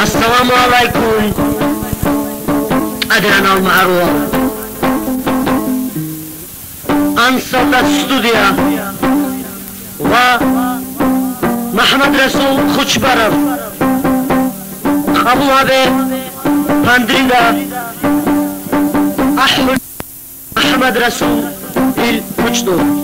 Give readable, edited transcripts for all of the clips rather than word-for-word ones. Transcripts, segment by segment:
السلام عليكم أدرنا المعروف أنصت استوديا ومحمد رسول خوشبرف أبو عبي باندريدا أحمد محمد رسول الكوچدو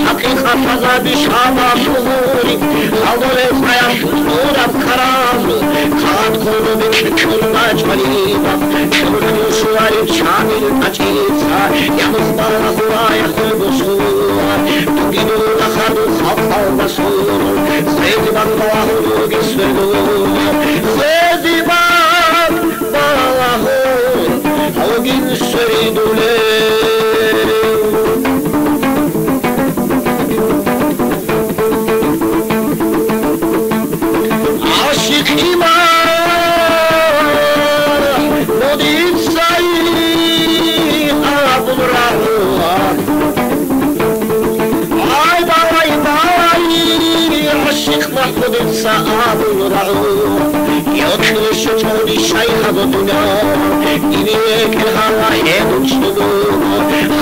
حقيقة فضا بشعب شهوري حضر الحياة شهور بكرامه قد قلوبك كل مجمليبا شغل سوالي شامل أجيسا يا مخبر الله يخل بصور تقينوا دخلوا خطا وبصور زيد بالله يسردون زيد بالله هو يسردون صعب الرعوع يدخل الشجون الشيخ ضدنا إليك الهوى يمشدون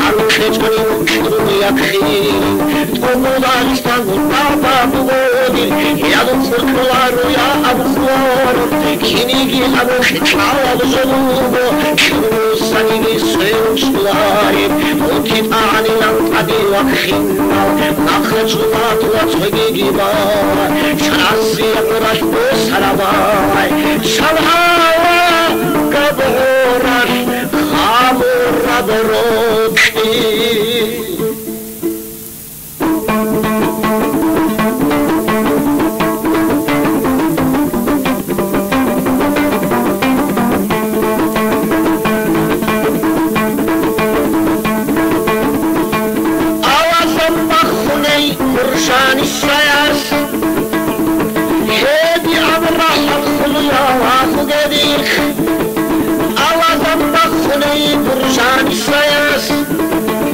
حركتني مكرم يكخين تقوم دارستان البابا بغودي يدخل كلار يا أبخور كنيجي أبو خطعة بظلوب شنو سنيني سيوش دلاري وكيب أعني لنقضي وكخينا نخرج لباط وتغيجي بار شرعسي قرش بسرباي شلها قبورش خامور بروكي برشان السياس هادي أمرح الخليا وافقديك أوازم بخلي برشان السياس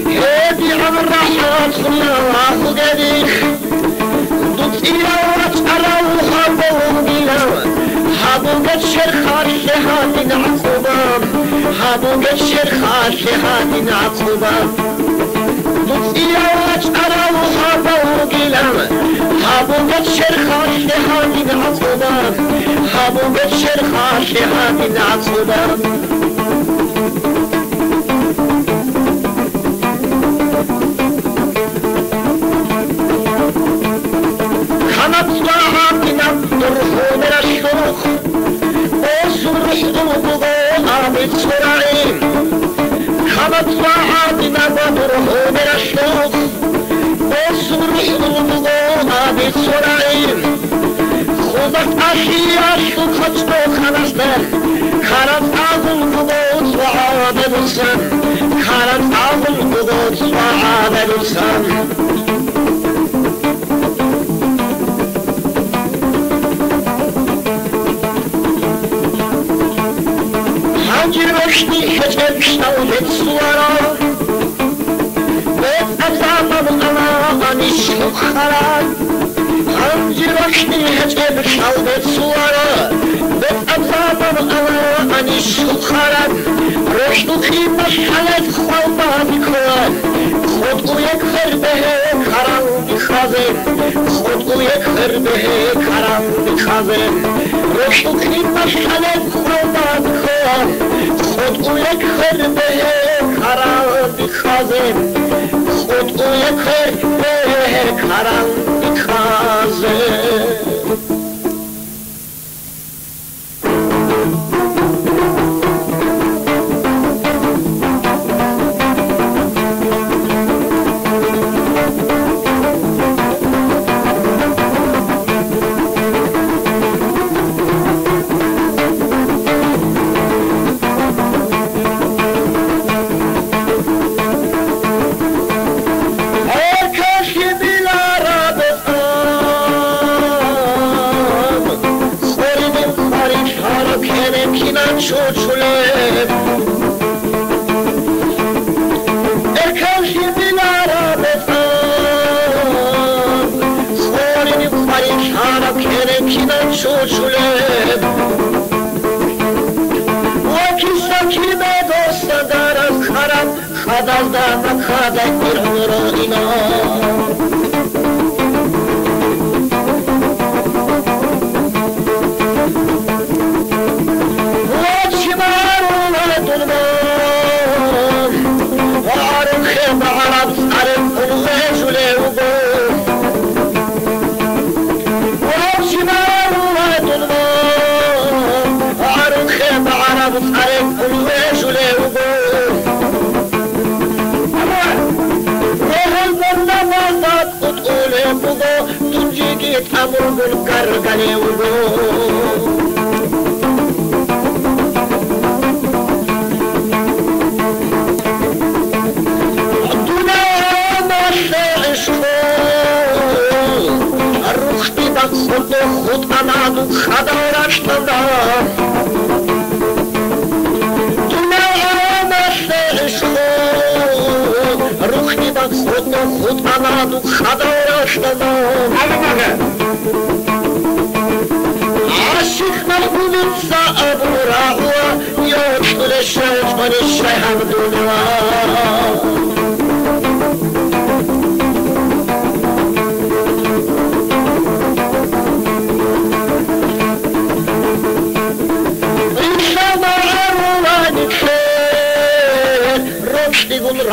هادي أمرح الخليا وافقديك ضد إلى واتألا وخابهم بلا حابوغت شرخات لهات عقوبة حابوغت شرخات لهات عقوبة ضد إلى واتألا وخابهم بلا حابوغت شرخات لهات عقوبة حابوغت شرخات لهات عقوبة خمت ضاعتنا درخون الشروخ وصرح ضوضه آمد سرعين خمت ضاعتنا درخون الشروخ وصرح ضوضه آمد سرعين خذت أشياء شخصته خلصتك خلت أظل قبوط وعابد السن خلت أظل قبوط وعابد السن جرشني كتب شوفت صورة بيت أبزام الله نشخ خلال جرشني كتب شوفت صورة بيت أبزام الله ani sukharan roshtukhi mashalet khwalbani khan khud u ek kharbe hai karam dikhaze khud u ek kharbe hai karam dikhaze roshtukhi mashalet khwalbani khan khud u ek kharbe hai karam dikhaze khud u ek kharbe hai karam dikhaze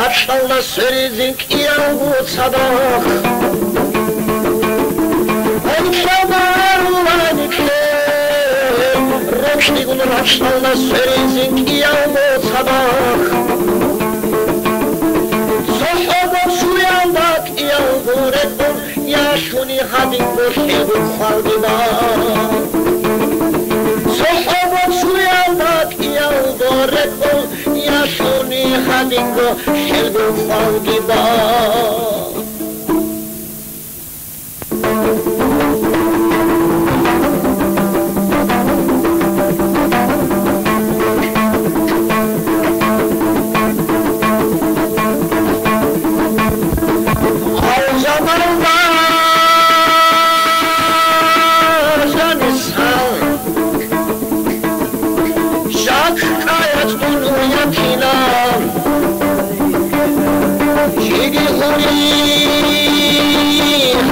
Raşallah söyleyecek yahu sadak Anşamar ulanıkle Roşnigun raşallah söyleyecek yahu sadak Sohaba suyandak yahu rekun Yaşuni hadin boşebu khaldida Sohaba suyandak yahu rekun Yaşuni hadingo şelgo falgiba Al zamanla zanisal Şak kayat dünyatına Yedi huri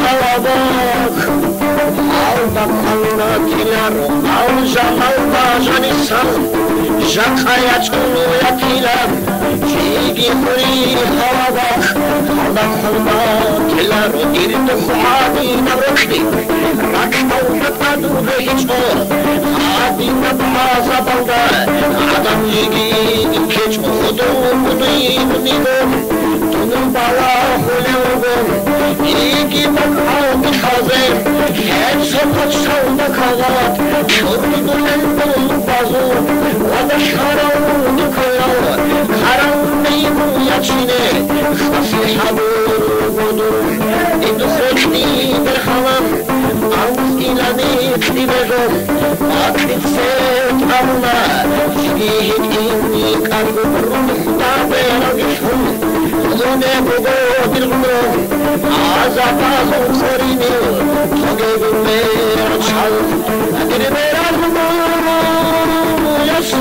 halabak Alda kanatiler Al zamanla zanisal Şak kayat dünyatına Yedi huri halabak Alda kanatiler Dirdi huadine roşdi Rakta ufatadı ve hiç o Adine baza balda Adam yedi keç odu Uduydu Tunun bala hulevgun İki bakaldı kazı Her sokak şalda kalat Şurdu lendolu bazı Vada şaravdu koyav Karanlıyım yaçine Fasihadır budur İdu hoşni bir halam Ağız ilanı kıdibezom Akritset Allah Şihit inni kalbı Ruhta beğenmişim Zone bugo dilgumrum Azapazım korini Toge günler çal Adını berazmım Yasu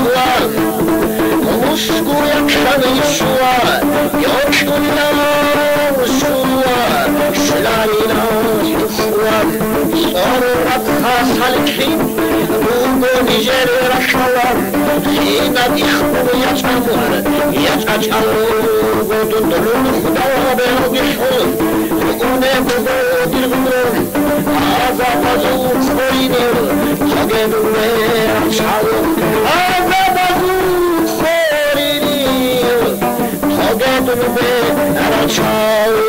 Halkin, Rugo Niger Rashalar, Hina Ikhmu Yachamur, Yachachalu, Godundurun, Hudabe Ogishul, Rugune Bugo Dirgun, Azabazu Khoinir, Jagedune Rashalu, Azabazu Khoinir, Jagedune Rashalu.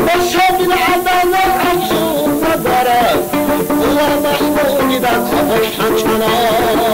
مشهد العدالة داشتن چنان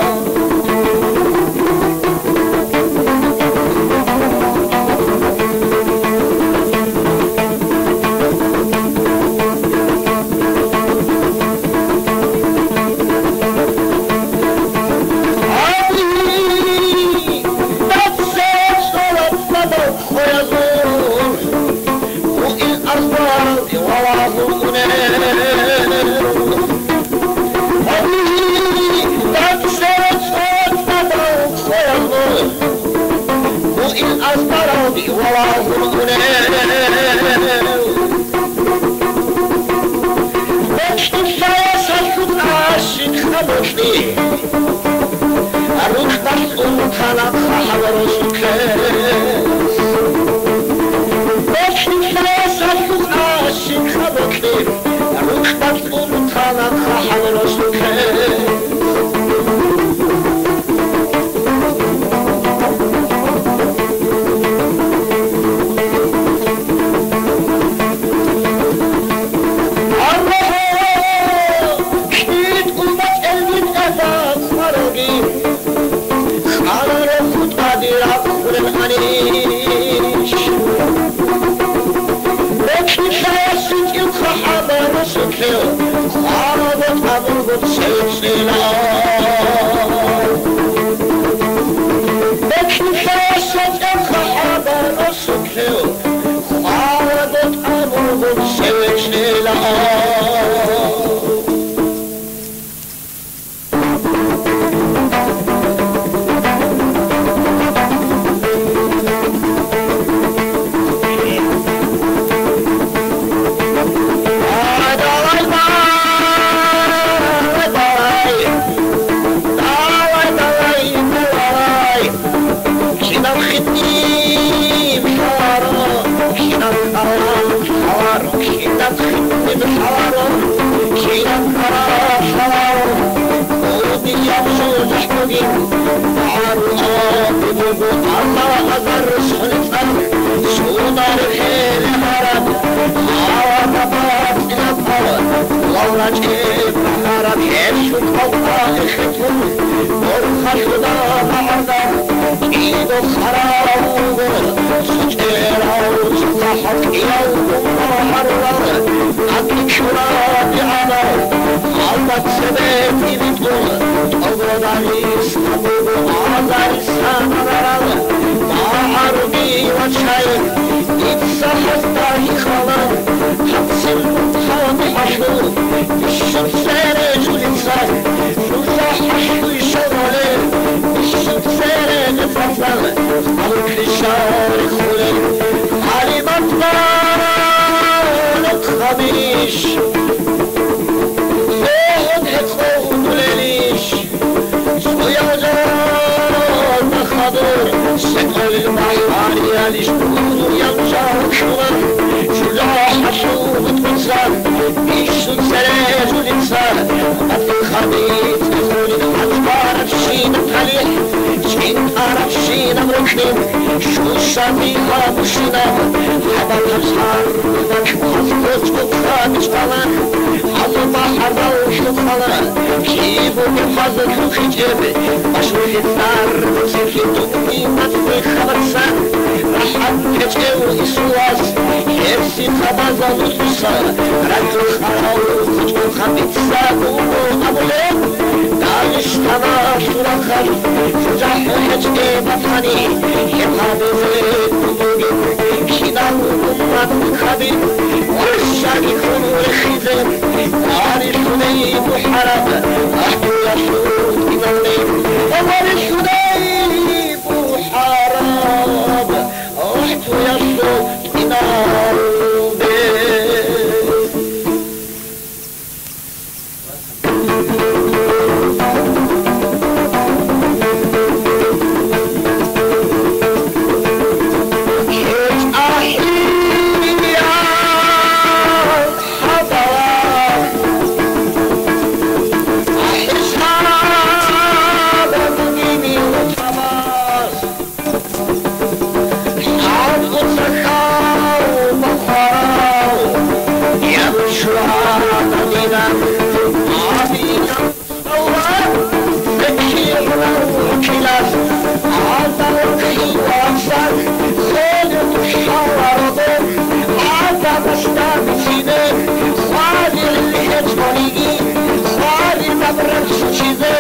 چیزه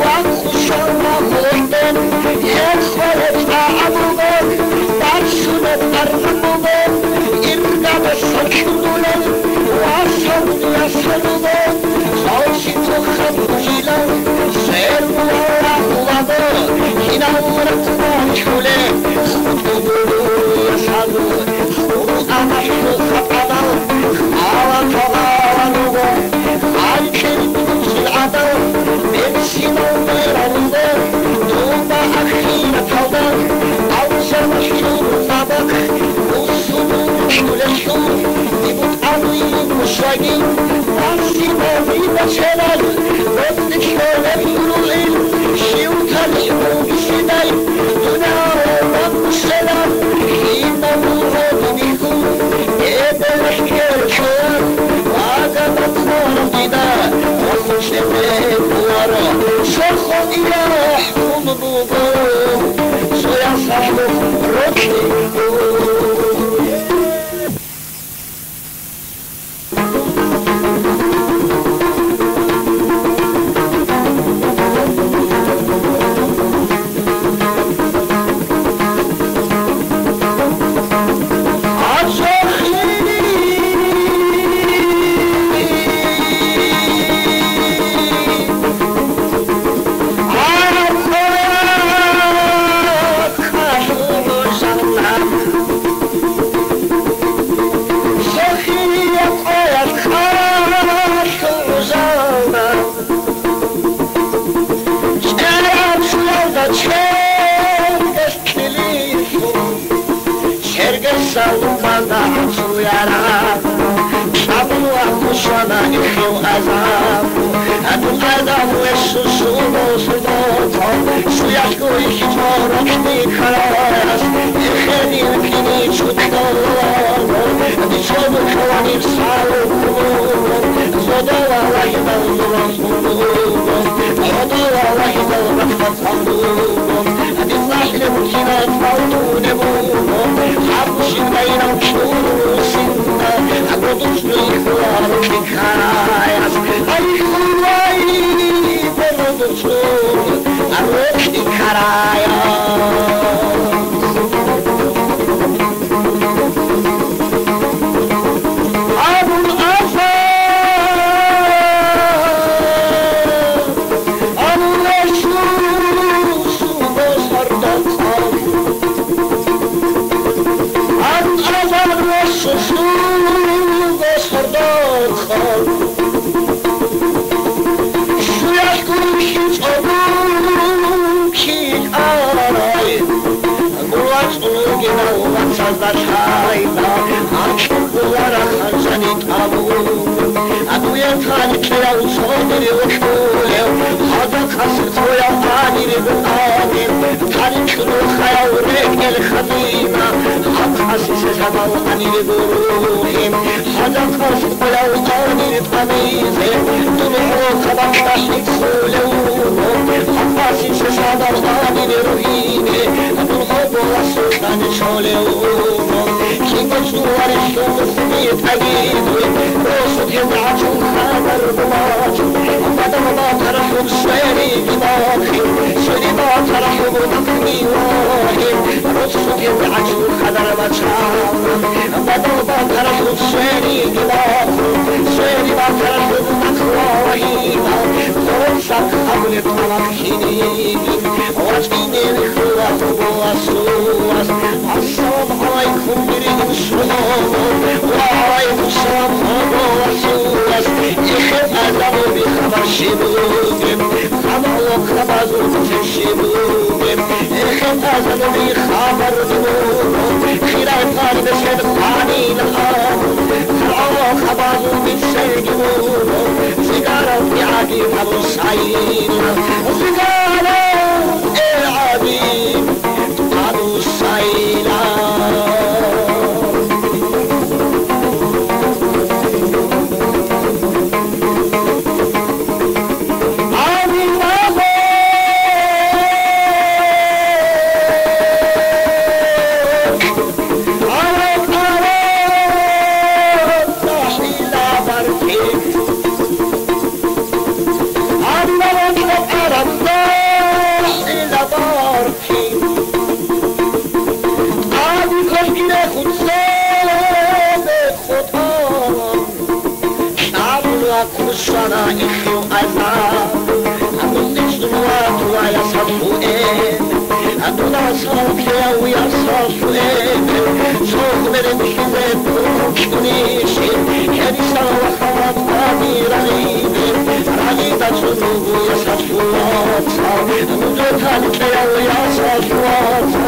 وقت خوشان نخوردن یک خواهد تعمومه در شده برمومه این قد سکنونه واسم یسنومه خاشی تو خمجیله سر وارا قوامه هینا ورد ناکوله خودو یسنو خودو امشو خطانا آوا تاوانومه آلکن سلعده بسیمه مرانومه دوما اخیر تاوه آوزه مشکور نبک وصولو کولشون دیبود آوی مشاگی ناسیمه بیبچه‌لر وزنکشونه بیرویل شیوتالی بیشیدای دنیا مکشلر هینا مورد بیخون ایبلش کرکر واقع مطمئن دیده وخوشه بیوارا شرخون ایه خون بوبو سویا ساشو روکی I'm sana ikhiu azab Adu nisdua tua ya safu'en Adu la safya u ya safu'en Soğuk verin hizet kuşkunişin Kerisa ve khavat amirayne Ragida sunubu ya safu'ata Adu talike ya safu'ata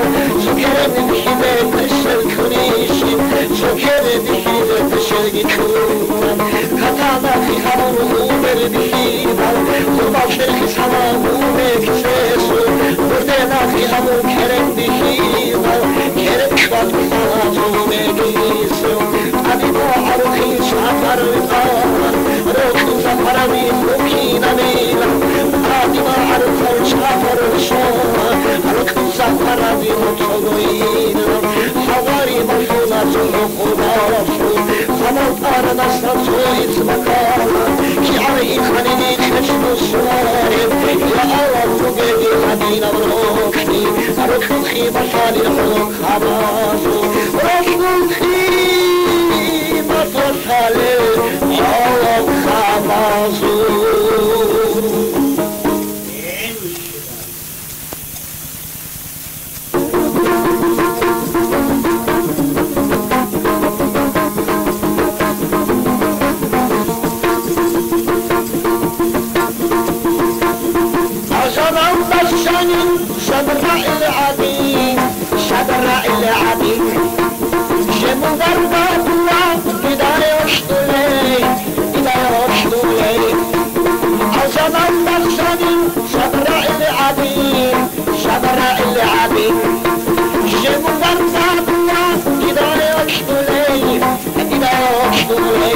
Sokerin hizet teşer kunişin Sokerin hizet teşer gitkunan Katana fi hamuru verdiğinden Kurban şerhi sana mümeksesu Burdena fi hamur kerem dihinden Kerem şvat sana mümeksesu Adi bu aruhi şafar rızaman Rokun zafarani mukina neyla Adi bu arukun şafar rışona Rokun zafarani mutogoyla Havari bafuna zuhuku bafu Hamalt arada satsu izmakala Ki aleyhi kanini teşnu suarim Ya Allah bu gedi hadina vrokni Rokun khibatan ilhuluk hamazu Rokun khibatan ilhuluk hamazu شبراء العبيد شبراء العبيد جمو برباد الله إذا يشتلي إذا يشتلي عزمان بخشني شبراء العبيد شبراء العبيد جمو برباد الله إذا يشتلي إذا يشتلي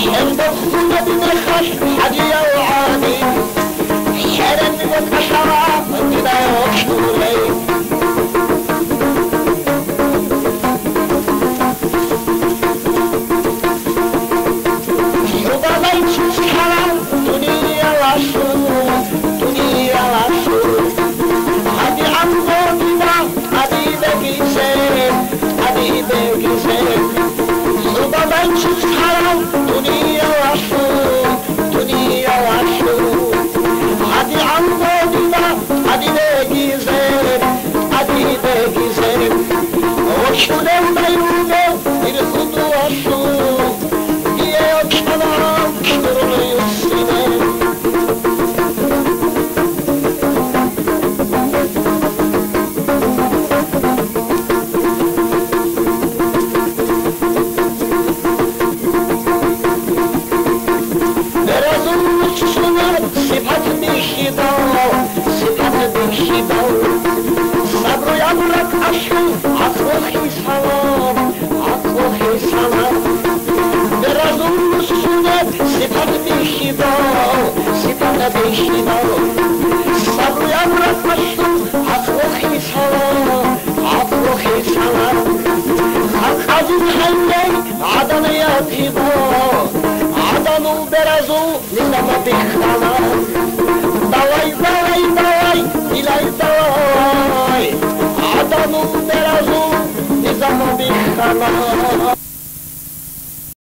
ينبخون بنخش حديا وعادي حرم وكشراب إذا يشتلي وضليت سحرا دنيا وشور دنيا وشور هدي عن ضوئنا هدي بقيسين هدي بقيسين وضليت سحرا دنيا وشور دنيا وشور هدي عن ضوئنا هدي بقيسين هدي بقيسين وشور البيوضة الخطوة وشور Давай, давай, давай, илай, давай